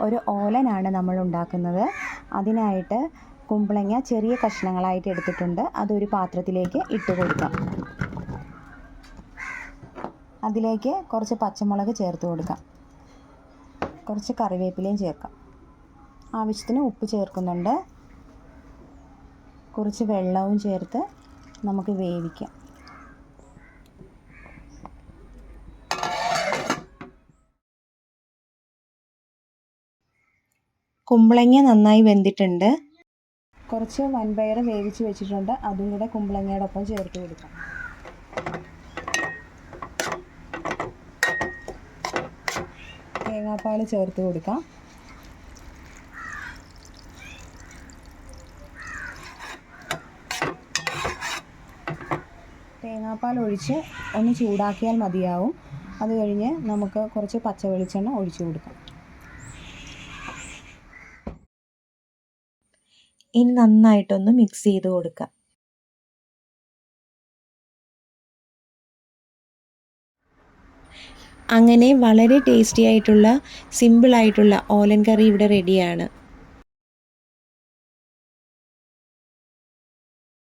ഒരു ഓലനാണ് നമ്മൾ ഉണ്ടാക്കുന്നത്. അതിനായിട്ട് കുമ്പളങ്ങ ചെറിയ കഷ്ണങ്ങളായിട്ട് എടുത്തിട്ടുണ്ട്. അതൊരു പാത്രത്തിലേക്ക് ഇട്ട് കൊടുക്കാം. അതിലേക്ക് കുറച്ച് പച്ചമുളക് ചേർത്ത് കൊടുക്കാം. കുറച്ച് കറിവേപ്പിലയും ചേർക്കാം. ആവശ്യത്തിന് ഉപ്പ് ചേർക്കുന്നുണ്ട്. കുറച്ച് വെള്ളവും ചേർത്ത് നമുക്ക് വേവിക്കാം. കുമ്പളങ്ങ നന്നായി വെന്തിട്ടുണ്ട്. കുറച്ച് വൻപയർ വേവിച്ച് വെച്ചിട്ടുണ്ട്. അതും കൂടെ കുമ്പളങ്ങയോടൊപ്പം ചേർത്ത് കൊടുക്കാം. തേങ്ങാപ്പാൽ ചേർത്ത് കൊടുക്കാം. തേങ്ങാപ്പാൽ ഒഴിച്ച് ഒന്ന് ചൂടാക്കിയാൽ മതിയാവും. അത് കഴിഞ്ഞ് നമുക്ക് കുറച്ച് പച്ച വെളിച്ചെണ്ണ ഒഴിച്ചു കൊടുക്കാം. ഇനി നന്നായിട്ടൊന്ന് മിക്സ് ചെയ്ത് കൊടുക്കാം. അങ്ങനെ വളരെ ടേസ്റ്റി ആയിട്ടുള്ള സിമ്പിളായിട്ടുള്ള ഓലൻ കറി ഇവിടെ റെഡിയാണ്.